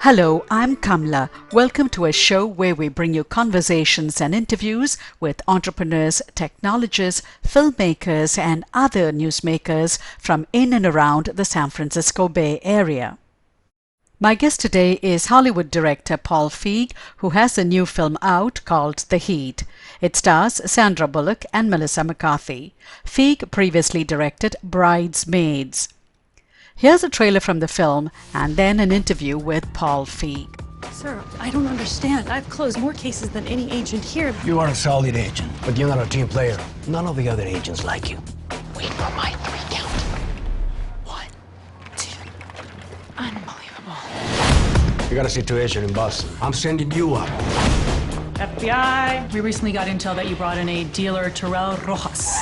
Hello, I'm Kamla. Welcome to a show where we bring you conversations and interviews with entrepreneurs, technologists, filmmakers, and other newsmakers from in and around the San Francisco Bay Area. My guest today is Hollywood director Paul Feig, who has a new film out called The Heat. It stars Sandra Bullock and Melissa McCarthy. Feig previously directed Bridesmaids. Here's a trailer from the film and then an interview with Paul Feig. Sir, I don't understand. I've closed more cases than any agent here. You are a solid agent, but you're not a team player. None of the other agents like you. Wait for my 3 count. 1, 2. Unbelievable. You got a situation in Boston. I'm sending you up. FBI, we recently got intel that you brought in a dealer, Terrell Rojas.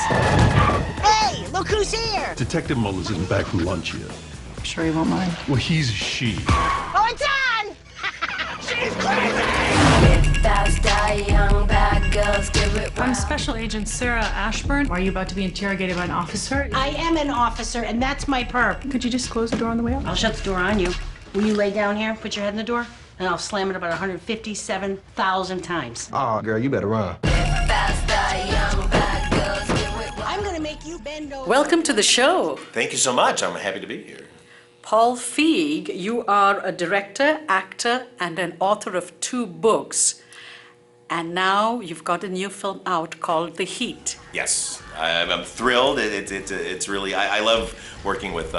Hey, look who's here! Detective Mullins isn't back from lunch yet. I'm sure he won't mind. Well, he's a she. Oh, it's on! She's crazy! I'm Special Agent Sarah Ashburn. Are you about to be interrogated by an officer? I am an officer, and that's my perp. Could you just close the door on the way out? I'll shut the door on you. Will you lay down here, put your head in the door, and I'll slam it about 157,000 times. Oh, girl, you better run. I'm gonna make you bend over. Welcome to the show. Thank you so much. I'm happy to be here. Paul Feig, you are a director, actor, and an author of 2 books. And now you've got a new film out called The Heat. Yes, I'm thrilled. It's really, I love working with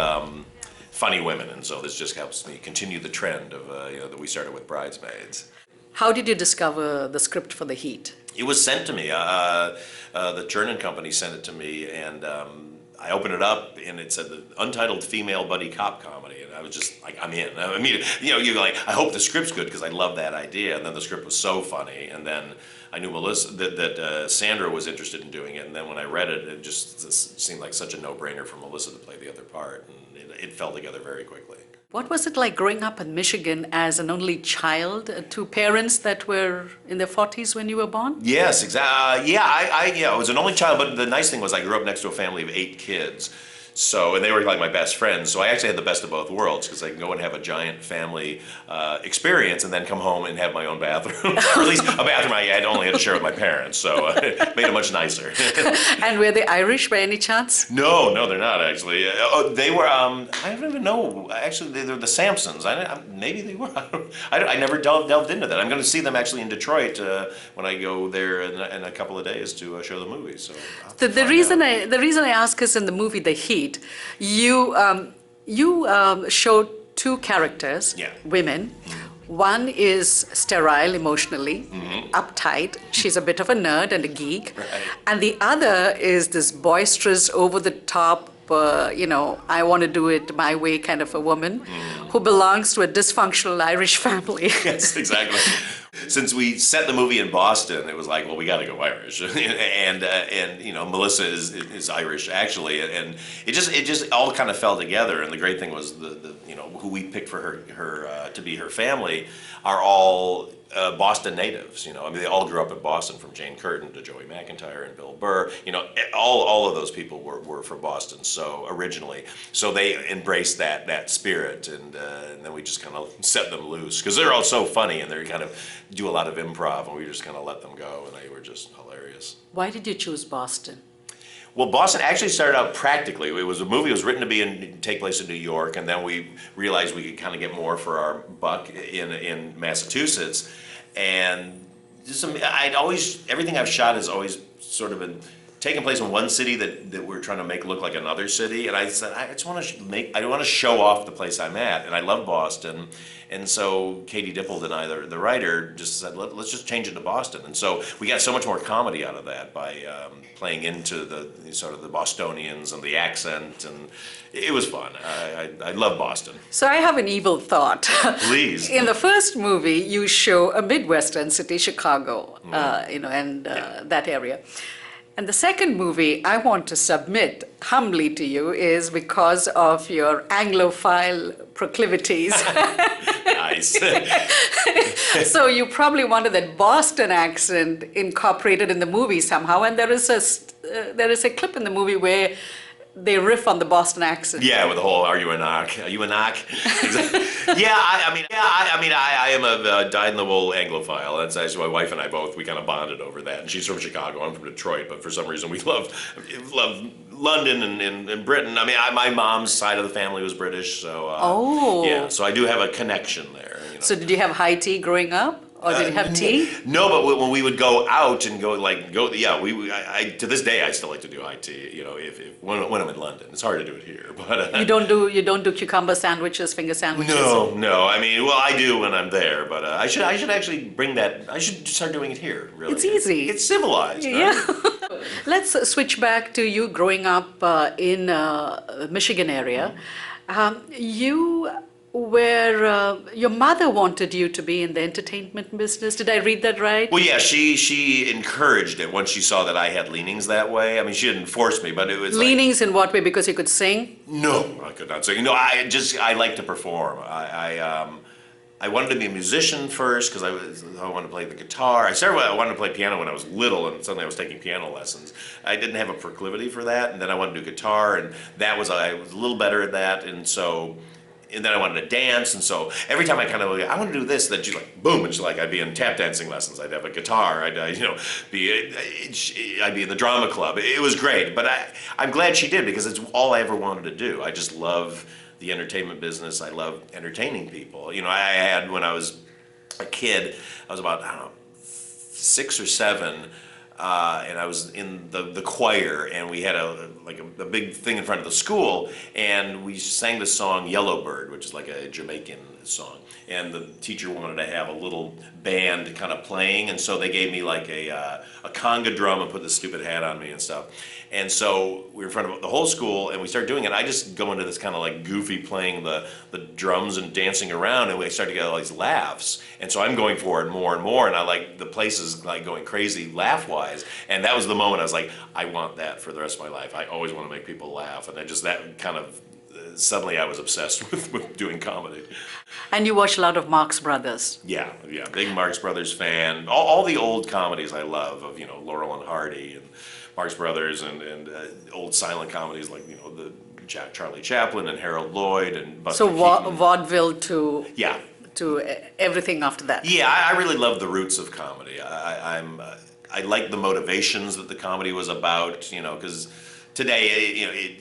funny women, and so this just helps me continue the trend of, that we started with Bridesmaids. How did you discover the script for The Heat? It was sent to me. The Chernin Company sent it to me, and I opened it up, and it said the untitled female buddy cop comedy, and I was just like, I'm in. I mean, you're like, I hope the script's good because I love that idea, and then the script was so funny, and then I knew Melissa that Sandra was interested in doing it, and then when I read it, it just seemed like such a no-brainer for Melissa to play the other part, and it fell together very quickly. What was it like growing up in Michigan as an only child to parents that were in their 40s when you were born? Yes, exactly. I was an only child, but the nice thing was I grew up next to a family of 8 kids. So, and they were like my best friends, so I actually had the best of both worlds because I can go and have a giant family experience and then come home and have my own bathroom, or at least a bathroom I only had to share with my parents, so it made it much nicer. And were they Irish by any chance? No, they're not actually. They were, I don't even know, actually they're the Sampsons. Maybe they were, I never delved into that. I'm going to see them actually in Detroit when I go there in a couple of days to show the movie. So the reason I ask is in the movie The Heat, you showed 2 characters, women. Mm-hmm. One is sterile emotionally, uptight. She's a bit of a nerd and a geek. Right. And the other is this boisterous, over-the-top, I want to do it my way kind of a woman who belongs to a dysfunctional Irish family. Yes, exactly. Since we set the movie in Boston, it was like, well, we got to go Irish, and Melissa is Irish actually, and it just all kind of fell together. And the great thing was the who we picked for her to be her family are all Boston natives. I mean, they all grew up in Boston, from Jane Curtin to Joey McIntyre and Bill Burr. All of those people were from Boston. So originally, they embraced that spirit, and then we just kind of set them loose because they're all so funny and they kind of do a lot of improv, and we just kind of let them go, and they were just hilarious. Why did you choose Boston? Well, Boston actually started out practically. It was a movie. It was written to take place in New York, and then we realized we could kind of get more for our buck in Massachusetts. And just everything I've shot has always sort of been taking place in one city that we're trying to make look like another city. And I said, I want to show off the place I'm at, and I love Boston. And so Katie Dippold and I, the writer, just said, let's just change it to Boston. And so we got so much more comedy out of that by playing into the sort of the Bostonians and the accent, and it was fun. I love Boston. So I have an evil thought. Please. In the first movie, you show a Midwestern city, Chicago, that area. And the second movie I want to submit humbly to you is because of your Anglophile proclivities. Nice. So you probably wanted that Boston accent incorporated in the movie somehow. And there is a clip in the movie where they riff on the Boston accent. Yeah, with the whole "Are you a knock? Are you a knock?" Exactly. I am a dyed-in-the-wool Anglophile. That's actually my wife and I both. We kind of bonded over that. And she's from Chicago. I'm from Detroit. But for some reason, we love London and Britain. I mean, my mom's side of the family was British, so yeah. So I do have a connection there. You know. So did you have high tea growing up? Or did you have tea? No, but when we would go out and to this day I still like to do high tea. You know, when I'm in London, it's hard to do it here. But you don't do cucumber sandwiches, finger sandwiches. No. I mean, well, I do when I'm there, but I should actually bring that. I should start doing it here. Really, it's easy. It's civilized. Yeah. Right? Let's switch back to you growing up in Michigan area. Your mother wanted you to be in the entertainment business. Did I read that right? Well, yeah, she encouraged it once she saw that I had leanings that way. I mean, she didn't force me, but it was leanings in what way? Because you could sing? No, I could not sing. No, I like to perform. I wanted to be a musician first because I wanted to play the guitar. I wanted to play piano when I was little, and suddenly I was taking piano lessons. I didn't have a proclivity for that, and then I wanted to do guitar, and I was a little better at that, and then I wanted to dance, and so every time I kind of I want to do this, then she's like, boom, and she's like, I'd be in tap dancing lessons, I'd have a guitar, I'd be in the drama club. It was great, but I'm glad she did because it's all I ever wanted to do. I just love the entertainment business. I love entertaining people. You know, I had when I was a kid, I was about 6 or 7. And I was in the choir, and we had a big thing in front of the school, and we sang the song Yellowbird, which is like a Jamaican song. And the teacher wanted to have a little band kind of playing, and so they gave me like a conga drum and put this stupid hat on me and stuff. And so we were in front of the whole school, and we started doing it. I just go into this kind of like goofy playing the drums and dancing around, and we started to get all these laughs. And so I'm going for it more and more, and I like the place is like going crazy laugh-wise. And that was the moment I was like, I want that for the rest of my life. I always want to make people laugh, and that kind of suddenly I was obsessed with doing comedy. And you watch a lot of Marx Brothers. Yeah, big Marx Brothers fan. All the old comedies I love of Laurel and Hardy and Marx Brothers and old silent comedies like the Charlie Chaplin and Harold Lloyd and Buster Keaton. Vaudeville to yeah to everything after that. Yeah, I really love the roots of comedy. I like the motivations that the comedy was about. Because today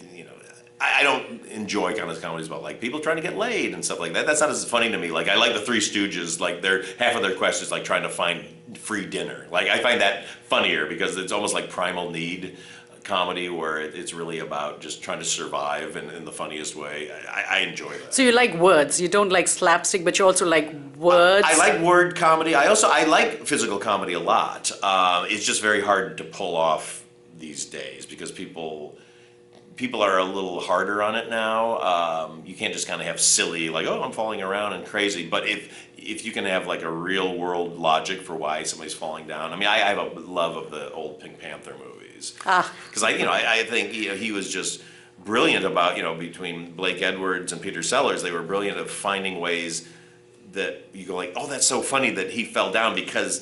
I don't enjoy kind of comedies about like people trying to get laid and stuff like that. That's not as funny to me. Like I like the Three Stooges. Like half of their quest is like trying to find free dinner. Like I find that funnier because it's almost like primal need comedy where it's really about just trying to survive in the funniest way. I enjoy that. So you like words. You don't like slapstick, but you also like words. I like word comedy. I like physical comedy a lot. It's just very hard to pull off these days because people are a little harder on it now. You can't just kind of have silly, like, oh, I'm falling around and crazy. But if you can have like a real world logic for why somebody's falling down. I mean, I have a love of the old Pink Panther movies. Because I think he was just brilliant about, between Blake Edwards and Peter Sellers, they were brilliant at finding ways that you go like, oh, that's so funny that he fell down because,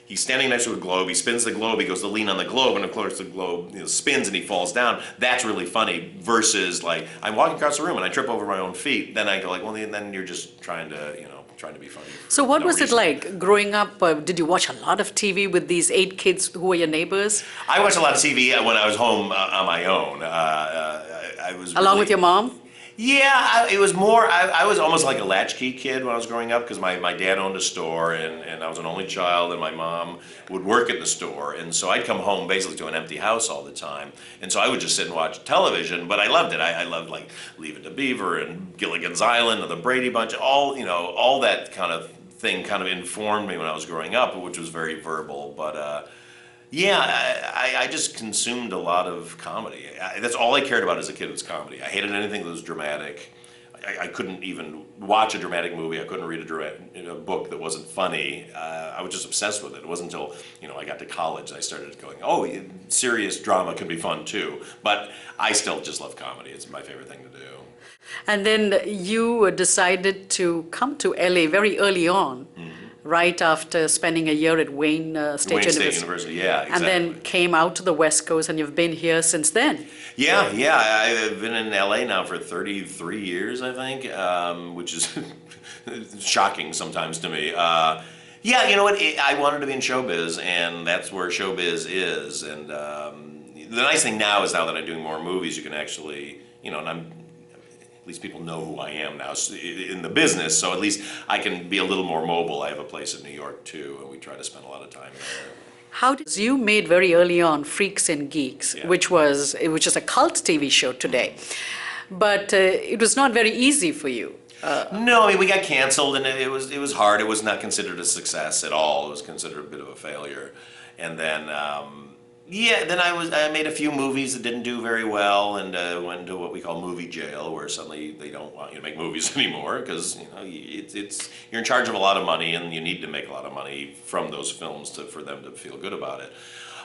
he's standing next to a globe, he spins the globe, he goes to lean on the globe, and of course the globe spins and he falls down. That's really funny versus like, I'm walking across the room and I trip over my own feet. Then I go like, well, then you're just trying to be funny. So what was it like growing up? Did you watch a lot of TV with these 8 kids who were your neighbors? I watched a lot of TV when I was home on my own. I was along with your mom? Yeah, it was more, I was almost like a latchkey kid when I was growing up because my dad owned a store and I was an only child and my mom would work at the store. And so I'd come home basically to an empty house all the time. And so I would just sit and watch television, but I loved it. I loved like Leave It to Beaver and Gilligan's Island and the Brady Bunch, all that kind of thing kind of informed me when I was growing up, which was very verbal. But I just consumed a lot of comedy. That's all I cared about as a kid was comedy. I hated anything that was dramatic. I couldn't even watch a dramatic movie. I couldn't read a book that wasn't funny. I was just obsessed with it. It wasn't until I got to college I started going, oh, serious drama can be fun too. But I still just love comedy. It's my favorite thing to do. And then you decided to come to LA very early on. right after spending a year at Wayne State Wayne University. State University, yeah, exactly. And then came out to the West Coast, and you've been here since then. Yeah, I've been in LA now for 33 years, I think, which is shocking sometimes to me. Yeah, you know what? I wanted to be in showbiz, and that's where showbiz is. And the nice thing now is now that I'm doing more movies, you can actually, you know, and at least people know who I am now in the business, so at least I can be a little more mobile. I have a place in New York too, and we try to spend a lot of time there. How did you made very early on Freaks and Geeks, Yeah. which is a cult TV show today, but it was not very easy for you. No, I mean, we got canceled, and it was hard. It was not considered a success at all. It was considered a bit of a failure. And then, then I made a few movies that didn't do very well, and went into what we call movie jail, where suddenly they don't want you to make movies anymore because you know you're in charge of a lot of money, and you need to make a lot of money from those films for them to feel good about it.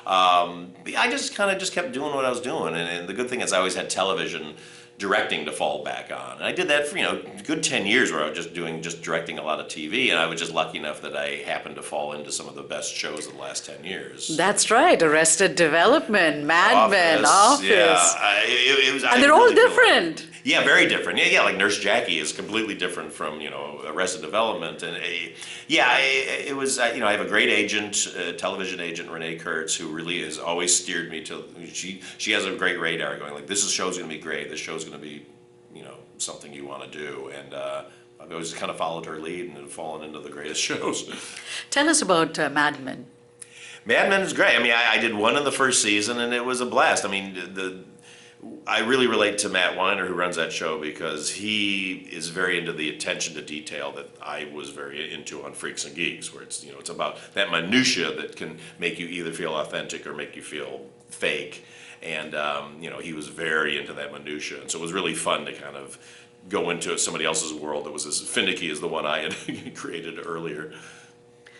I just kept doing what I was doing, and the good thing is I always had television directing to fall back on. And I did that for, a good 10 years where I was just directing a lot of TV, and I was just lucky enough that I happened to fall into some of the best shows of the last 10 years. That's right, Arrested Development, Mad Men, Office. Yeah, And they're all different. Yeah, very different. Yeah, like Nurse Jackie is completely different from, Arrested Development. And it was, I have a great agent, television agent, Renee Kurtz, who really has always steered me to, she has a great radar going, like, this show's going to be great, this show's going to be, something you want to do. And I've always kind of followed her lead and have fallen into the greatest shows. Tell us about Mad Men. Mad Men is great. I mean, I did one in the first season, and it was a blast. I mean, I really relate to Matt Weiner, who runs that show, because he is very into the attention to detail that I was very into on Freaks and Geeks, where it's it's about that minutia that can make you either feel authentic or make you feel fake. And he was very into that minutia, and so it was really fun to kind of go into somebody else's world that was as finicky as the one I had created earlier.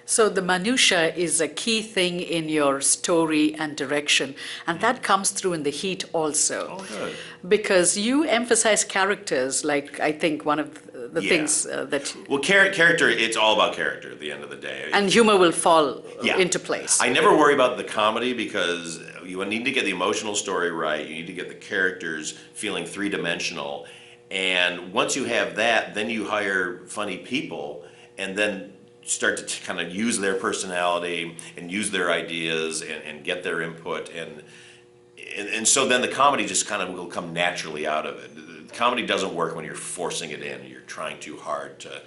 So the minutia is a key thing in your story and direction, and that comes through in The Heat also. Oh, good. Because you emphasize characters, like I think one of the things that... Well, character, it's all about character at the end of the day. And humor will fall into place. I never worry about the comedy because you need to get the emotional story right. You need to get the characters feeling three-dimensional. And once you have that, then you hire funny people and then start to kind of use their personality and use their ideas and get their input. And so then the comedy just kind of will come naturally out of it. Comedy doesn't work when you're forcing it in. You're trying too hard to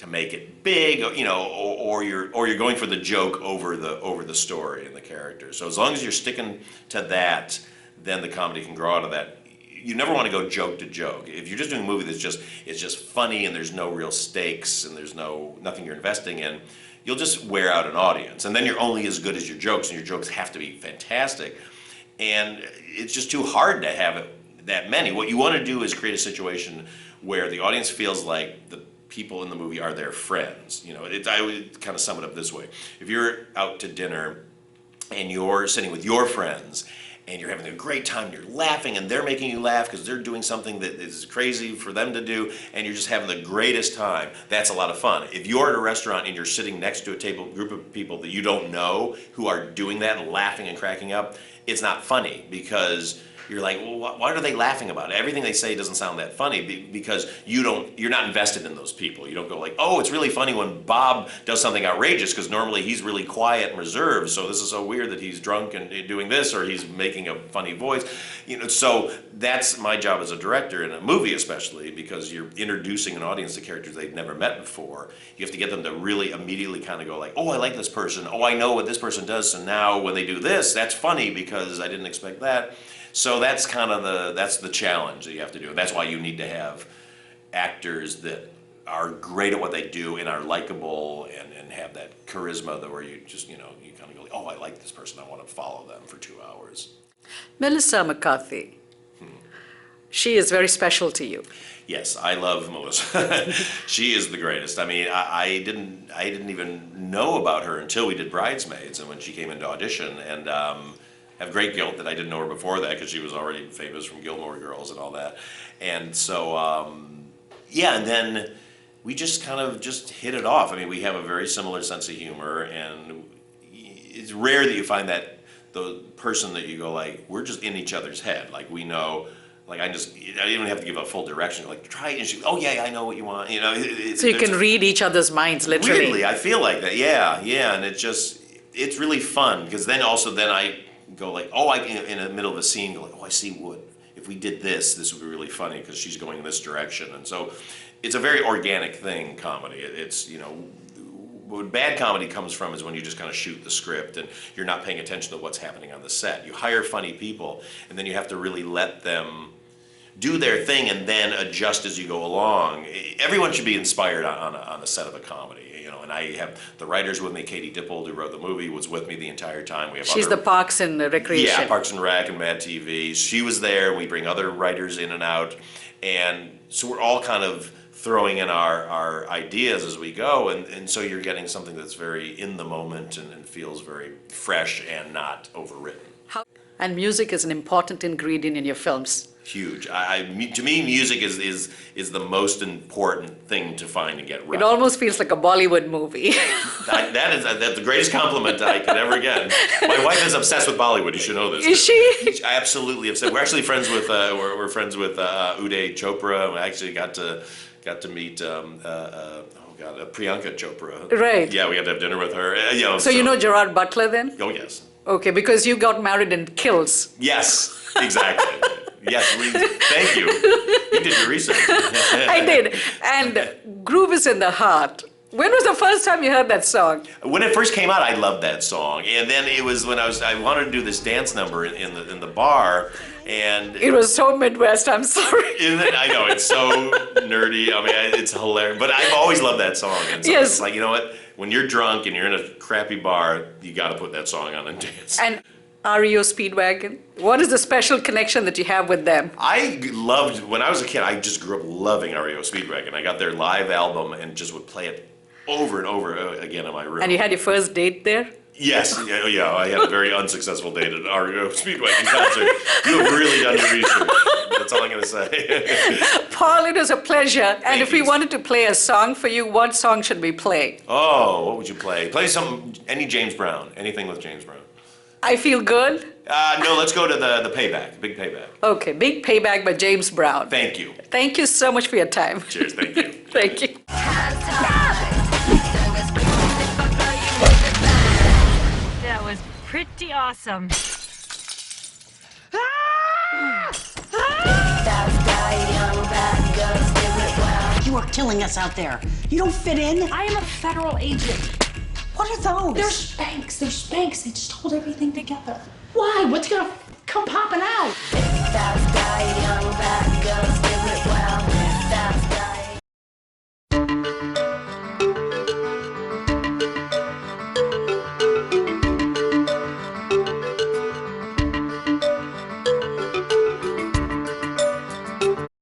make it big, or you're going for the joke over the story and the character. So as long as you're sticking to that, then the comedy can grow out of that. You never want to go joke to joke. If you're just doing a movie that's just funny and there's no real stakes and there's nothing you're investing in, you'll just wear out an audience. And then you're only as good as your jokes, and your jokes have to be fantastic. And it's just too hard to have it that many. What you want to do is create a situation where the audience feels like the people in the movie are their friends. I would kind of sum it up this way. If you're out to dinner and you're sitting with your friends and you're having a great time, you're laughing, and they're making you laugh because they're doing something that is crazy for them to do, and you're just having the greatest time, that's a lot of fun. If you're at a restaurant and you're sitting next to a group of people that you don't know who are doing that and laughing and cracking up, it's not funny because you're like, well, what are they laughing about? Everything they say doesn't sound that funny because you're not invested in those people. You don't go like, oh, it's really funny when Bob does something outrageous because normally he's really quiet and reserved. So this is so weird that he's drunk and doing this, or he's making a funny voice. So that's my job as a director in a movie, especially because you're introducing an audience to characters they've never met before. You have to get them to really immediately kind of go like, oh, I like this person. Oh, I know what this person does. So now when they do this, that's funny because I didn't expect that. So that's kind of the challenge that you have to do. And that's why you need to have actors that are great at what they do and are likable and have that charisma that where you just, you kind of go, oh, I like this person. I want to follow them for 2 hours. Melissa McCarthy. She is very special to you. Yes, I love Melissa. She is the greatest. I mean, I didn't even know about her until we did Bridesmaids and when she came into audition, and have great guilt that I didn't know her before that because she was already famous from Gilmore Girls and all that. And so, and then we just kind of just hit it off. I mean, we have a very similar sense of humor, and it's rare that you find that the person that you go like, we're just in each other's head. Like we know, like I didn't even have to give a full direction. Like try it, and she, oh yeah, I know what you want. You know, so you can read each other's minds literally. Weirdly, I feel like that. Yeah, and it's really fun because then I go like, oh, I in the middle of a scene go like, oh, I see what if we did this would be really funny because she's going in this direction, and so it's a very organic thing. Comedy, it's what bad comedy comes from is when you just kind of shoot the script and you're not paying attention to what's happening on the set. You hire funny people and then you have to really let them do their thing and then adjust as you go along. Everyone should be inspired on a set of a comedy, and I have the writers with me. Katie Dippold, who wrote the movie, was with me the entire time. She's the Parks and Recreation. Yeah, Parks and Rec and Mad TV. She was there. We bring other writers in and out, and so we're all kind of throwing in our ideas as we go, and so you're getting something that's very in the moment and feels very fresh and not overwritten. And music is an important ingredient in your films. Huge. To me, music is the most important thing to find and get right. It almost feels like a Bollywood movie. That's the greatest compliment I could ever get. My wife is obsessed with Bollywood. You should know this. Is she? She's absolutely obsessed. We're actually friends with we're friends with Uday Chopra. We actually got to meet Priyanka Chopra. Right. Yeah, we got to have dinner with her. So you know Gerard Butler then? Oh yes. Okay, because you got married in Kills. Yes, exactly. Yes, thank you. You did your research. I did. And Groove is in the Heart. When was the first time you heard that song? When it first came out, I loved that song. And then it was when I wanted to do this dance number in the bar, and it was so Midwest, I'm sorry. I know, it's so nerdy. I mean, it's hilarious. But I've always loved that song. And so yes. It's like, you know what? When you're drunk and you're in a crappy bar, you got to put that song on and dance. And REO Speedwagon, what is the special connection that you have with them? I loved, when I was a kid, I just grew up loving REO Speedwagon. I got their live album and just would play it over and over again in my room. And you had your first date there? Yes, yeah, I had a very unsuccessful date at REO Speedwagon concert. You have really done your research. That's all I'm going to say. Paul, it was a pleasure. And Thank if we you. wanted to play a song for you, what song should we play? Oh, what would you play? Play any James Brown, anything with James Brown. I Feel Good? No, let's go to the Payback, Big Payback. Okay, Big Payback by James Brown. Thank you. Thank you so much for your time. Cheers, thank you. Thank you. That was pretty awesome. You are killing us out there. You don't fit in. I am a federal agent. What are those? They're Spanx. They're Spanx. They just hold everything together. Why? What's gonna come popping out? Fast guy, young bad girls do it well. Fast guy.